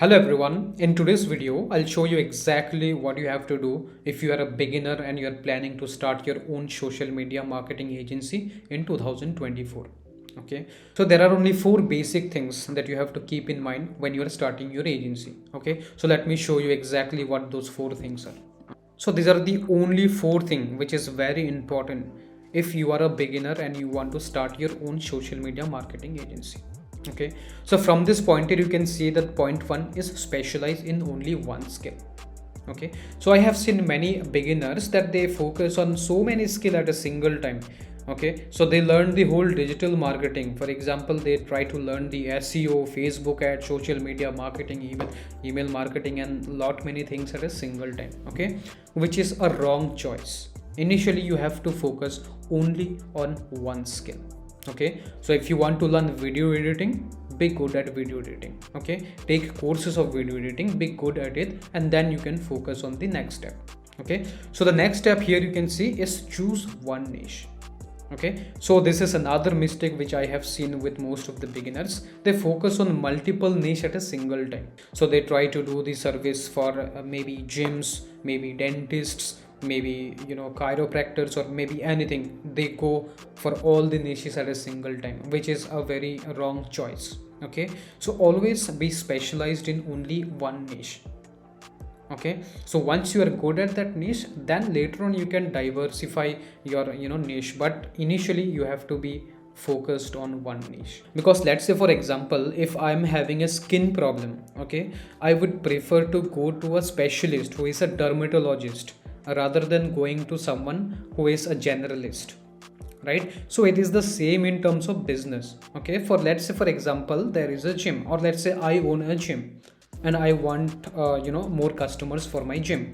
Hello everyone, in today's video I'll show you exactly what you have to do if you are a beginner and you're planning to start your own social media marketing agency in 2024. Okay, so there are only four basic things that you have to keep in mind when you're starting your agency. Okay, so let me show you exactly what those four things are. So these are the only four things which is very important if you are a beginner and you want to start your own social media marketing agency. Okay, so from this pointer you can see that point one is specialized in only one skill. Okay, so I have seen many beginners that they focus on so many skill at a single time. Okay, so they learn the whole digital marketing. For example, they try to learn the SEO, Facebook ad, social media marketing, email marketing, and lot many things at a single time. Okay, which is a wrong choice. Initially you have to focus only on one skill. Okay, so if you want to learn video editing, be good at video editing. Okay, take courses of video editing, be good at it, and then you can focus on the next step. Okay, so the next step here you can see is choose one niche. Okay, so this is another mistake which I have seen with most of the beginners. They focus on multiple niche at a single time. So they try to do the service for maybe gyms, maybe dentists, maybe chiropractors, or maybe anything. They go for all the niches at a single time, which is a very wrong choice. Okay, so always be specialized in only one niche. Okay, so once you are good at that niche, then later on you can diversify your niche, but initially you have to be focused on one niche. Because let's say, for example, if I'm having a skin problem, okay, I would prefer to go to a specialist who is a dermatologist rather than going to someone who is a generalist, right? So it is the same in terms of business. Okay, for let's say, for example, there is a gym, or let's say I own a gym and I want more customers for my gym.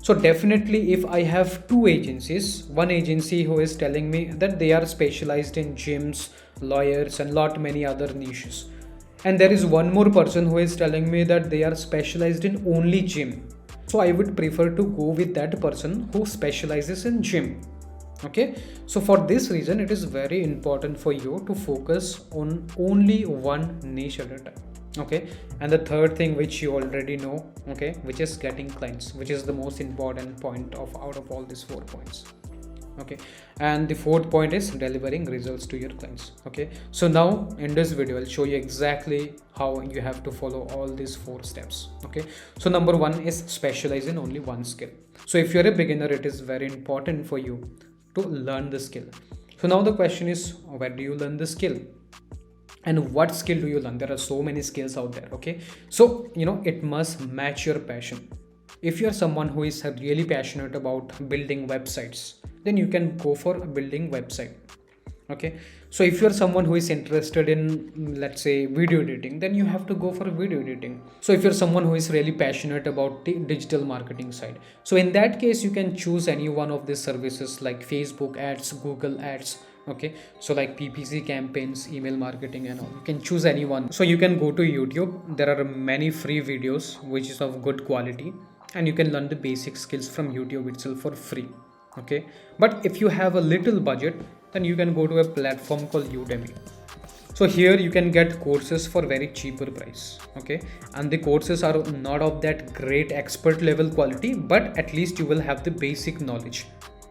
So definitely if I have two agencies, one agency who is telling me that they are specialized in gyms, lawyers, and lot many other niches, and there is one more person who is telling me that they are specialized in only gym, so I would prefer to go with that person who specializes in gym. Okay, so for this reason it is very important for you to focus on only one niche at a time. Okay, and the third thing which you already know, okay, which is getting clients, which is the most important point of out of all these 4 points. Okay, and the fourth point is delivering results to your clients. Okay, so now in this video I'll show you exactly how you have to follow all these 4 steps. Okay, so number one is specialize in only one skill. So if you're a beginner, it is very important for you to learn the skill. So now the question is, where do you learn the skill? And what skill do you learn? There are so many skills out there. Okay, so it must match your passion. If you are someone who is really passionate about building websites, then you can go for building website. Okay, so if you are someone who is interested in, let's say, video editing, then you have to go for video editing. So if you're someone who is really passionate about the digital marketing side, so in that case you can choose any one of these services like Facebook ads, Google ads. Okay, so like PPC campaigns, email marketing, and all, you can choose any one. So you can go to YouTube. There are many free videos which is of good quality, and you can learn the basic skills from YouTube itself for free. Okay, but if you have a little budget, then you can go to a platform called Udemy. So here you can get courses for very cheaper price. Okay, and the courses are not of that great expert level quality, but at least you will have the basic knowledge.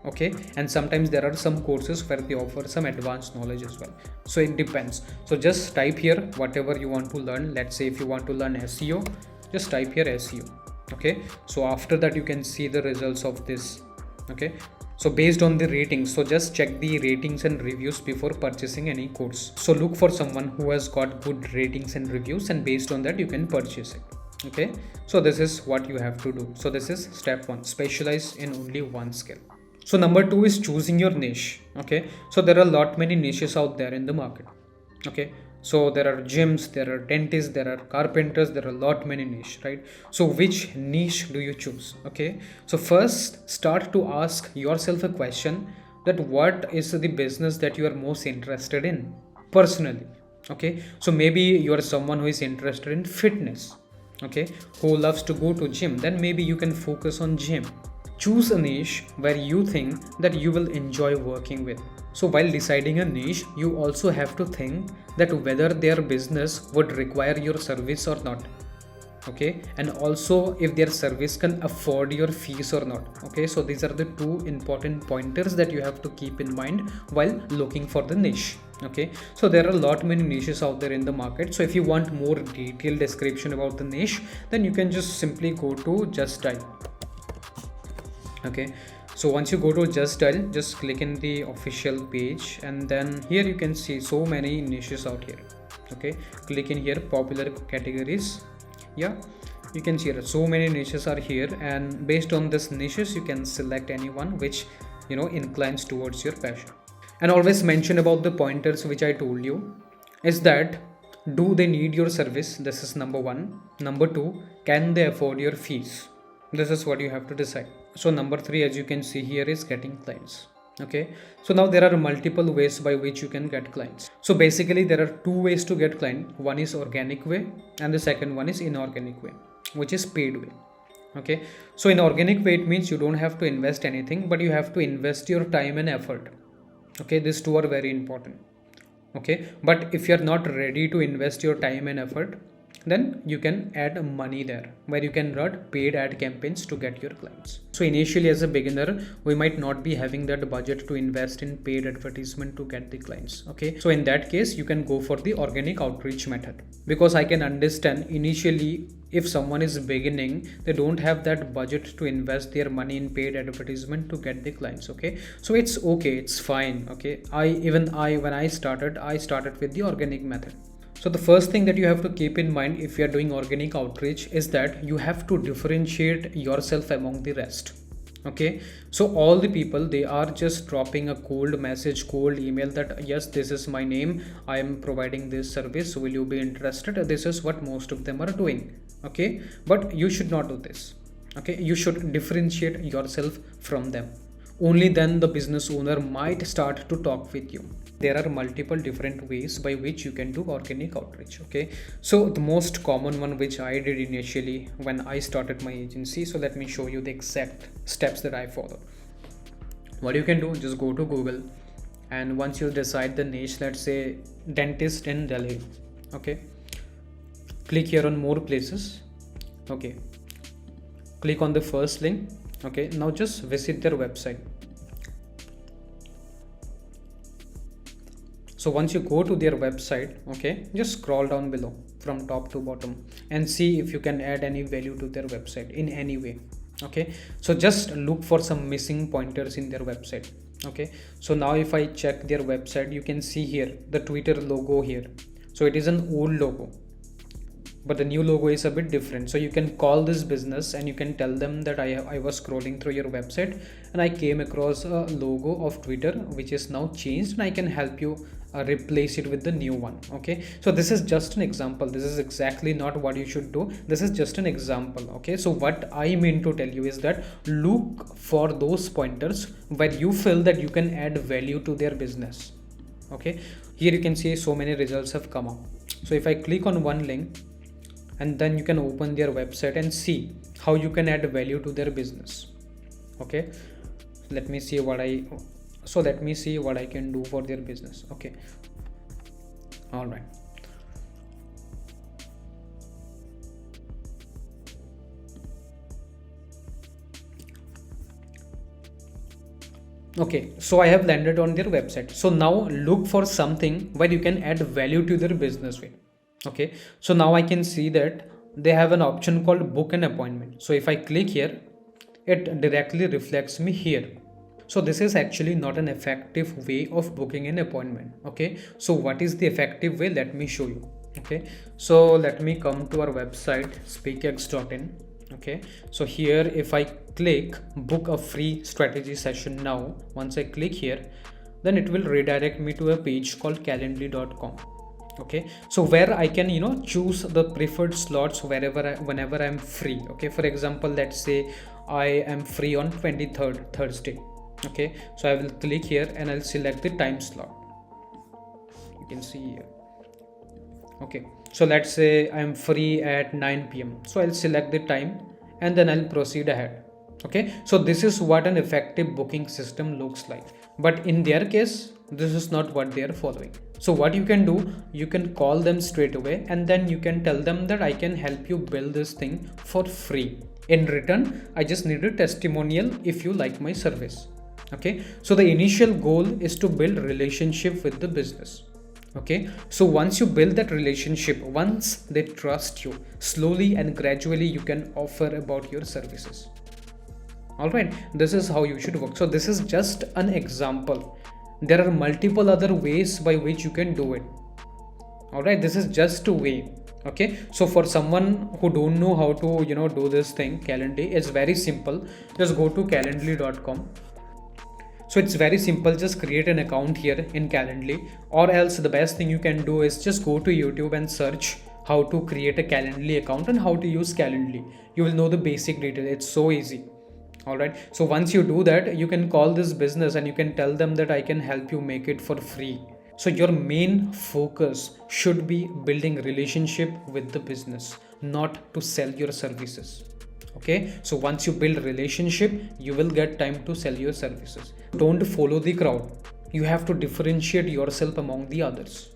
Okay, and sometimes there are some courses where they offer some advanced knowledge as well. So it depends. So just type here whatever you want to learn. Let's say if you want to learn SEO, just type here SEO. Okay, so after that you can see the results of this. Okay, so based on the ratings, so just check the ratings and reviews before purchasing any course. So look for someone who has got good ratings and reviews, and based on that you can purchase it. Okay, so this is what you have to do. So this is step one, specialize in only one skill. So number two is choosing your niche. Okay, so there are a lot many niches out there in the market. Okay, so there are gyms, there are dentists, there are carpenters, there are a lot many niche, right? So which niche do you choose? Okay, so first start to ask yourself a question, that what is the business that you are most interested in personally. Okay, so maybe you are someone who is interested in fitness, okay, who loves to go to gym, then maybe you can focus on gym. Choose a niche where you think that you will enjoy working with. So while deciding a niche, you also have to think that whether their business would require your service or not. okay, and also if their service can afford your fees or not. Okay, so these are the two important pointers that you have to keep in mind while looking for the niche. Okay, so there are a lot many niches out there in the market. So if you want more detailed description about the niche, then you can just simply go to Just Dial. Okay, so once you go to Just Dial, just click in the official page, and then here you can see so many niches out here. Okay, click in here, popular categories. Yeah, you can see that so many niches are here, and based on this niches you can select anyone which inclines towards your passion. And always mention about the pointers which I told you is that, do they need your service? This is number one. Number two, can they afford your fees? This is what you have to decide. So number three, as you can see here, is getting clients. Okay, so now there are multiple ways by which you can get clients. So basically there are two ways to get client. One is organic way and the second one is inorganic way, which is paid way. Okay, so in organic way it means you don't have to invest anything, but you have to invest your time and effort. Okay, these two are very important. Okay, but if you're not ready to invest your time and effort, then you can add money there, where you can run paid ad campaigns to get your clients. So initially as a beginner, we might not be having that budget to invest in paid advertisement to get the clients. Okay, so in that case you can go for the organic outreach method, because I can understand initially if someone is beginning, they don't have that budget to invest their money in paid advertisement to get the clients. Okay, so it's okay, it's fine. Okay, when I started with the organic method. So the first thing that you have to keep in mind if you are doing organic outreach is that you have to differentiate yourself among the rest. Okay, so all the people, they are just dropping a cold message, cold email that yes, this is my name, I am providing this service, will you be interested? This is what most of them are doing. Okay, but you should not do this. Okay, you should differentiate yourself from them. Only then the business owner might start to talk with you. There are multiple different ways by which you can do organic outreach. Okay, so the most common one which I did initially when I started my agency, so let me show you the exact steps that I followed. What you can do, just go to Google, and once you decide the niche, let's say dentist in Delhi. Okay, click here on more places. Okay, click on the first link. Okay, now just visit their website. So once you go to their website, okay, just scroll down below from top to bottom and see if you can add any value to their website in any way. Okay, so just look for some missing pointers in their website. Okay, so now if I check their website, you can see here the Twitter logo here. So it is an old logo, but the new logo is a bit different. So you can call this business and you can tell them that I was scrolling through your website and I came across a logo of Twitter which is now changed, and I can help you replace it with the new one. Okay, so this is just an example. This is exactly not what you should do. This is just an example. Okay, so what I mean to tell you is that look for those pointers where you feel that you can add value to their business. Okay, here you can see so many results have come up. So if I click on one link, and then you can open their website and see how you can add value to their business. Okay, let me see what I can do for their business. Okay, all right. Okay, so I have landed on their website. So now look for something where you can add value to their business with. Okay, so now I can see that they have an option called book an appointment. So if I click here, it directly reflects me here. So this is actually not an effective way of booking an appointment. Okay, so what is the effective way? Let me show you. Okay, so let me come to our website speakx.in. Okay, so here if I click book a free strategy session now, once I click here, then it will redirect me to a page called calendly.com. Okay, so where I can choose the preferred slots whenever I'm free. Okay, for example, let's say I am free on 23rd Thursday. Okay, so I will click here and I'll select the time slot. You can see here. Okay, so let's say I'm free at 9 p.m. so I'll select the time and then I'll proceed ahead. Okay, so this is what an effective booking system looks like. But in their case, This is not what they are following. So what you can do, you can call them straight away and then you can tell them that I can help you build this thing for free. In return, I just need a testimonial if you like my service. Okay, so the initial goal is to build relationship with the business. Okay, so once you build that relationship, once they trust you, slowly and gradually you can offer about your services. All right, this is how you should work. So this is just an example. There are multiple other ways by which you can do it. All right, this is just a way. Okay, so for someone who don't know how to do this thing, Calendly, it's very simple. Just go to calendly.com. So it's very simple, just create an account here in Calendly, or else the best thing you can do is just go to YouTube and search how to create a Calendly account and how to use Calendly. You will know the basic detail. It's so easy. All right, so once you do that, you can call this business and you can tell them that I can help you make it for free. So your main focus should be building relationship with the business, not to sell your services. Okay, so once you build relationship, you will get time to sell your services. Don't follow the crowd. You have to differentiate yourself among the others.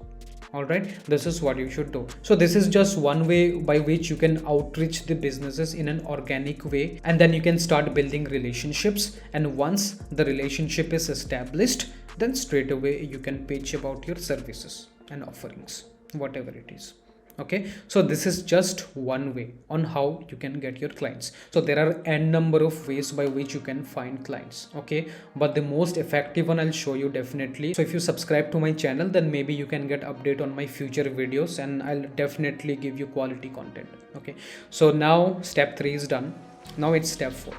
All right, this is what you should do. So this is just one way by which you can outreach the businesses in an organic way, and then you can start building relationships. And once the relationship is established, then straight away you can pitch about your services and offerings, whatever it is. Okay, so this is just one way on how you can get your clients. So there are n number of ways by which you can find clients. Okay, but the most effective one I'll show you definitely. So if you subscribe to my channel, then maybe you can get update on my future videos, and I'll definitely give you quality content. Okay, so now step 3 is done. Now it's step 4,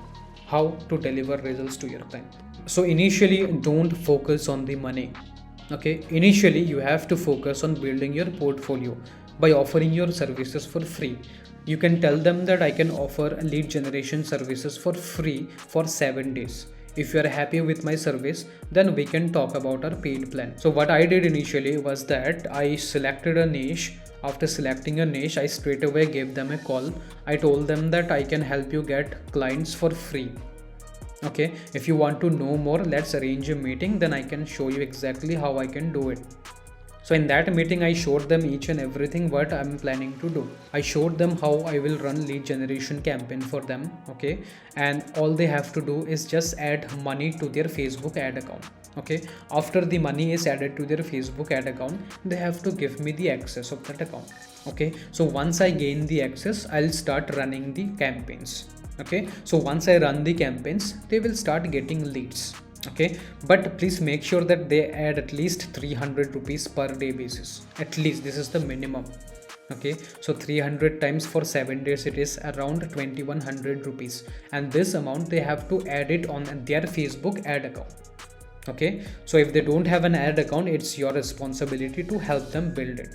how to deliver results to your client. So initially, don't focus on the money. Okay, initially you have to focus on building your portfolio by offering your services for free. You can tell them that I can offer lead generation services for free for 7 days. If you are happy with my service, then we can talk about our paid plan. So what I did initially was that I selected a niche. After selecting a niche, I straight away gave them a call. I told them that I can help you get clients for free. Okay, if you want to know more, let's arrange a meeting, then I can show you exactly how I can do it. So in that meeting, I showed them each and everything what I'm planning to do. I showed them how I will run lead generation campaign for them. Okay, and all they have to do is just add money to their Facebook ad account. Okay, after the money is added to their Facebook ad account, they have to give me the access of that account. Okay, so once I gain the access, I'll start running the campaigns. Okay, so once I run the campaigns, they will start getting leads. Okay, but please make sure that they add at least 300 rupees per day basis. At least this is the minimum. Okay, so 300 times for 7 days, it is around 2100 rupees, and this amount they have to add it on their Facebook ad account. Okay, so if they don't have an ad account, it's your responsibility to help them build it.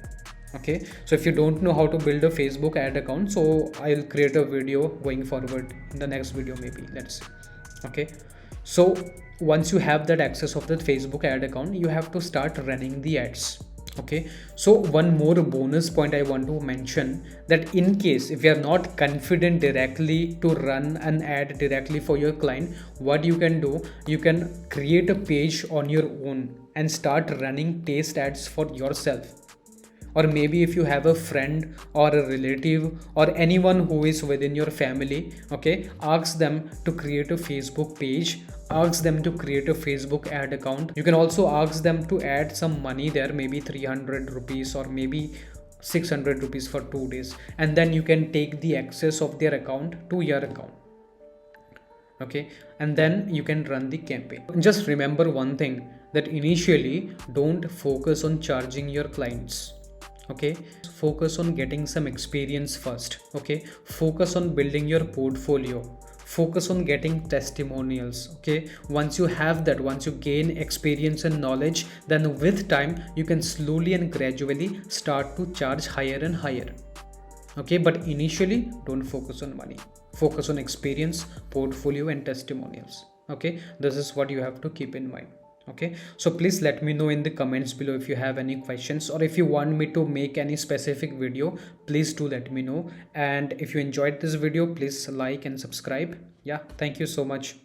Okay, so if you don't know how to build a Facebook ad account, so I'll create a video going forward in the next video, maybe, let's see. Okay, so once you have that access of that Facebook ad account, you have to start running the ads. Okay, so one more bonus point I want to mention, that in case if you are not confident directly to run an ad directly for your client, what you can do, you can create a page on your own and start running taste ads for yourself. Or maybe if you have a friend or a relative or anyone who is within your family, okay, ask them to create a Facebook page, ask them to create a Facebook ad account. You can also ask them to add some money there, maybe 300 rupees or maybe 600 rupees for 2 days, and then you can take the access of their account to your account. Okay, and then you can run the campaign. Just remember one thing, that initially don't focus on charging your clients. Okay, focus on getting some experience first. Okay, focus on building your portfolio, focus on getting testimonials. Okay, once you have that, once you gain experience and knowledge, then with time you can slowly and gradually start to charge higher and higher. Okay, but initially don't focus on money, focus on experience, portfolio and testimonials. Okay, this is what you have to keep in mind. Okay, so please let me know in the comments below if you have any questions, or if you want me to make any specific video, please do let me know. And if you enjoyed this video, please like and subscribe. Yeah, thank you so much.